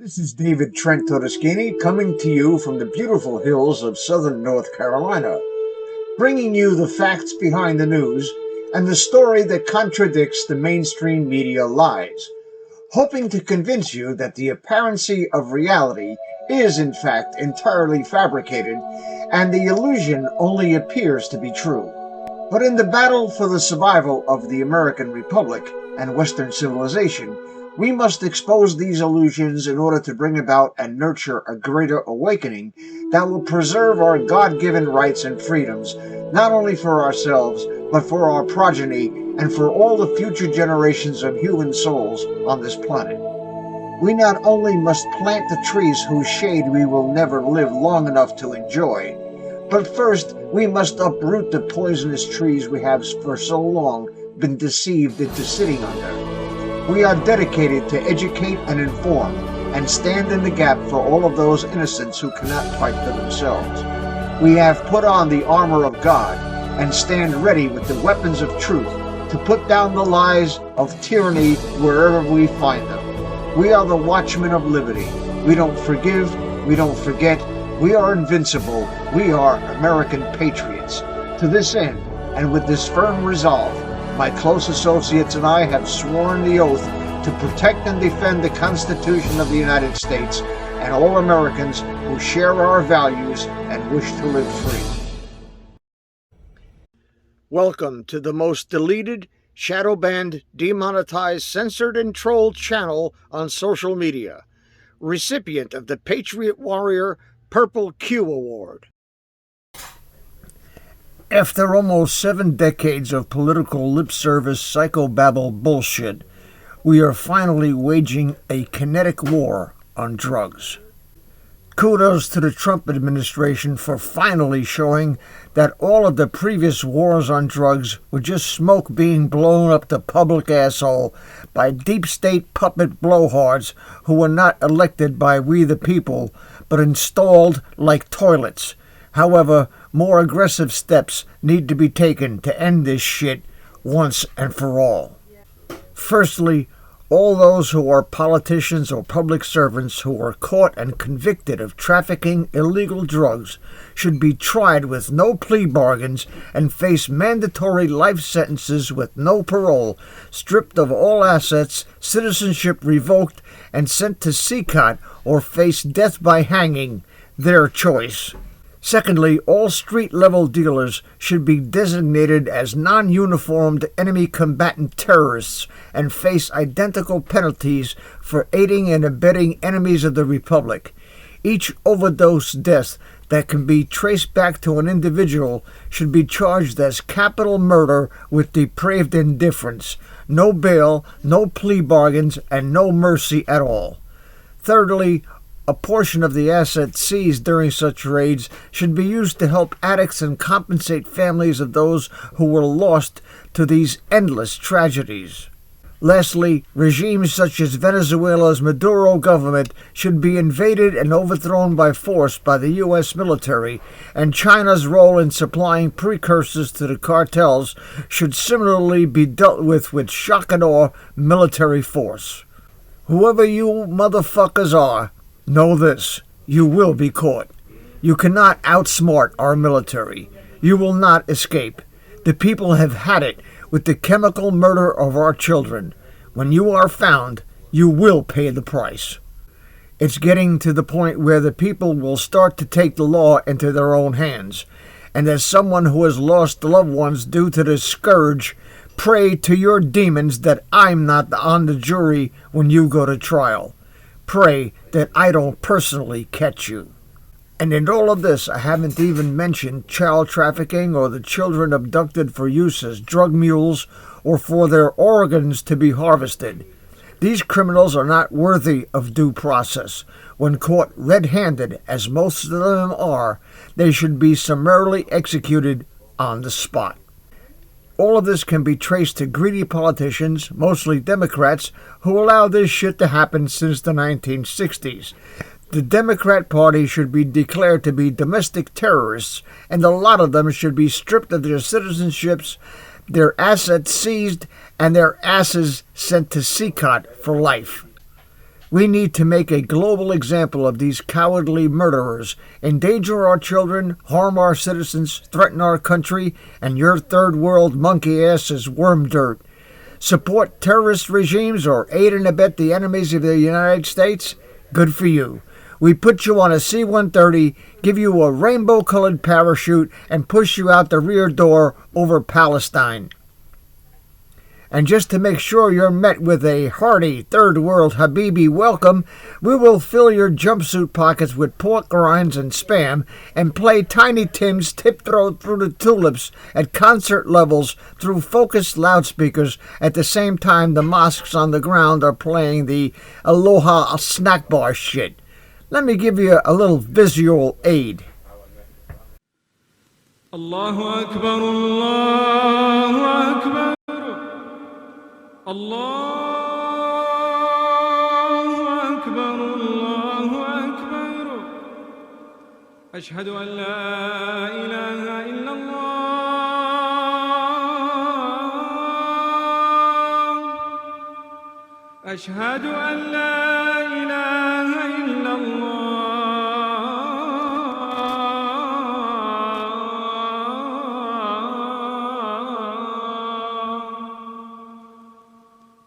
This is David Trent Todeschini coming to you from the beautiful hills of southern North Carolina, bringing you the facts behind the news and the story that contradicts the mainstream media lies, hoping to convince you that the apparency of reality is in fact entirely fabricated and the illusion only appears to be true. But in the battle for the survival of the American Republic and Western civilization, we must expose these illusions in order to bring about and nurture a greater awakening that will preserve our God-given rights and freedoms, not only for ourselves, but for our progeny and for all the future generations of human souls on this planet. We not only must plant the trees whose shade we will never live long enough to enjoy, but first we must uproot the poisonous trees we have for so long been deceived into sitting under. We are dedicated to educate and inform and stand in the gap for all of those innocents who cannot fight for themselves. We have put on the armor of God and stand ready with the weapons of truth to put down the lies of tyranny wherever we find them. We are the watchmen of liberty. We don't forgive, we don't forget, we are invincible, we are American patriots. To this end, and with this firm resolve, my close associates and I have sworn the oath to protect and defend the Constitution of the United States and all Americans who share our values and wish to live free. Welcome to the most deleted, shadow banned, demonetized, censored, and trolled channel on social media. Recipient of the Patriot Warrior Purple Q Award. After almost 7 decades of political lip service psycho-babble bullshit, we are finally waging a kinetic war on drugs. Kudos to the Trump administration for finally showing that all of the previous wars on drugs were just smoke being blown up the public asshole by deep state puppet blowhards who were not elected by we the people, but installed like toilets. However, more aggressive steps need to be taken to end this shit once and for all. Firstly, all those who are politicians or public servants who are caught and convicted of trafficking illegal drugs should be tried with no plea bargains and face mandatory life sentences with no parole, stripped of all assets, citizenship revoked, and sent to CCOT or face death by hanging, their choice. Secondly, all street-level dealers should be designated as non-uniformed enemy combatant terrorists and face identical penalties for aiding and abetting enemies of the Republic. Each overdose death that can be traced back to an individual should be charged as capital murder with depraved indifference, no bail, no plea bargains, and no mercy at all. Thirdly, a portion of the assets seized during such raids should be used to help addicts and compensate families of those who were lost to these endless tragedies. Lastly, regimes such as Venezuela's Maduro government should be invaded and overthrown by force by the U.S. military, and China's role in supplying precursors to the cartels should similarly be dealt with shock and awe military force. Whoever you motherfuckers are, know this, you will be caught. You cannot outsmart our military. You will not escape. The people have had it with the chemical murder of our children. When you are found, you will pay the price. It's getting to the point where the people will start to take the law into their own hands. And as someone who has lost loved ones due to this scourge, pray to your demons that I'm not on the jury when you go to trial. Pray that I don't personally catch you. And in all of this, I haven't even mentioned child trafficking or the children abducted for use as drug mules or for their organs to be harvested. These criminals are not worthy of due process. When caught red-handed, as most of them are, they should be summarily executed on the spot. All of this can be traced to greedy politicians, mostly Democrats, who allowed this shit to happen since the 1960s. The Democrat Party should be declared to be domestic terrorists, and a lot of them should be stripped of their citizenships, their assets seized, and their asses sent to CCOT for life. We need to make a global example of these cowardly murderers, endanger our children, harm our citizens, threaten our country, and your third world monkey ass is worm dirt. Support terrorist regimes or aid and abet the enemies of the United States? Good for you. We put you on a C-130, give you a rainbow-colored parachute, and push you out the rear door over Palestine. And just to make sure you're met with a hearty third world Habibi welcome, we will fill your jumpsuit pockets with pork rinds and Spam and play Tiny Tim's Tiptoe Through the Tulips at concert levels through focused loudspeakers at the same time the mosques on the ground are playing the Aloha snack bar shit. Let me give you a little visual aid. Allahu Akbar, Allahu Akbar. الله أكبر الله أكبر أشهد أن لا إله إلا الله أشهد أن لا إله إلا الله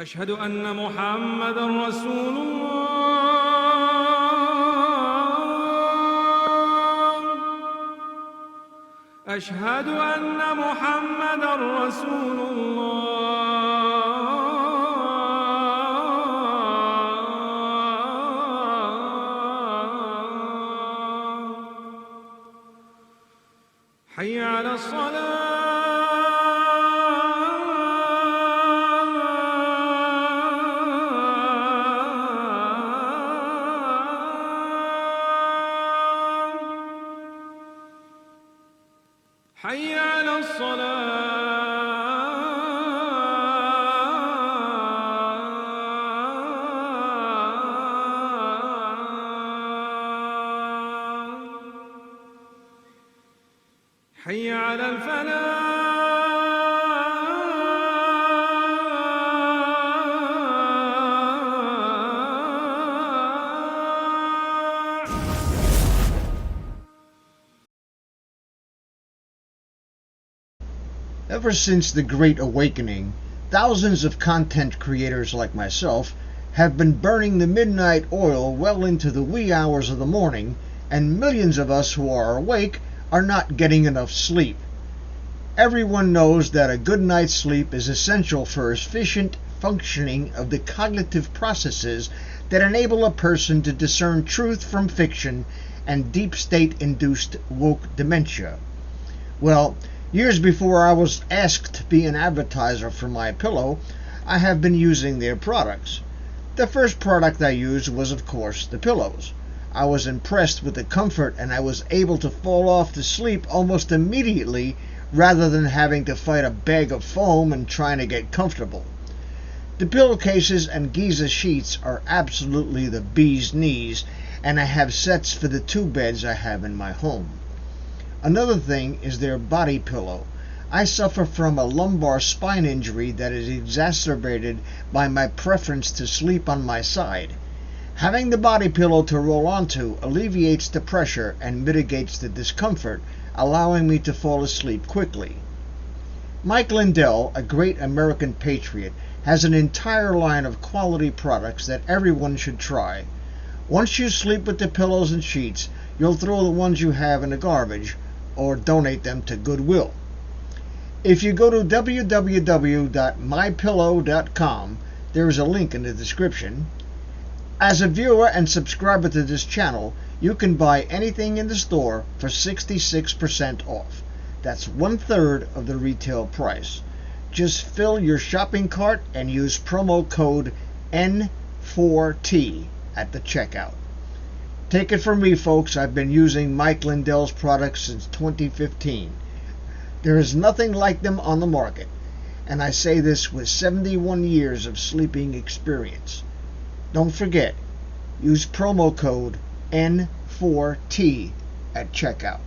أشهد أن محمدًا رسول الله أشهد أن محمدًا رسول الله حي على الصلاة حي على الصلاة حي على الفلاح Ever since the Great Awakening, thousands of content creators like myself have been burning the midnight oil well into the wee hours of the morning, and millions of us who are awake are not getting enough sleep. Everyone knows that a good night's sleep is essential for efficient functioning of the cognitive processes that enable a person to discern truth from fiction and deep state-induced woke dementia. Well, years before I was asked to be an advertiser for MyPillow, I have been using their products. The first product I used was, of course, the pillows. I was impressed with the comfort, and I was able to fall off to sleep almost immediately rather than having to fight a bag of foam and trying to get comfortable. The pillowcases and Giza sheets are absolutely the bee's knees, and I have sets for the 2 beds I have in my home. Another thing is their body pillow. I suffer from a lumbar spine injury that is exacerbated by my preference to sleep on my side. Having the body pillow to roll onto alleviates the pressure and mitigates the discomfort, allowing me to fall asleep quickly. Mike Lindell, a great American patriot, has an entire line of quality products that everyone should try. Once you sleep with the pillows and sheets, you'll throw the ones you have in the garbage or donate them to Goodwill. If you go to www.mypillow.com, there is a link in the description. As a viewer and subscriber to this channel, you can buy anything in the store for 66% off. That's 1/3 of the retail price. Just fill your shopping cart and use promo code N4T at the checkout. Take it from me, folks, I've been using Mike Lindell's products since 2015. There is nothing like them on the market, and I say this with 71 years of sleeping experience. Don't forget, use promo code N4T at checkout.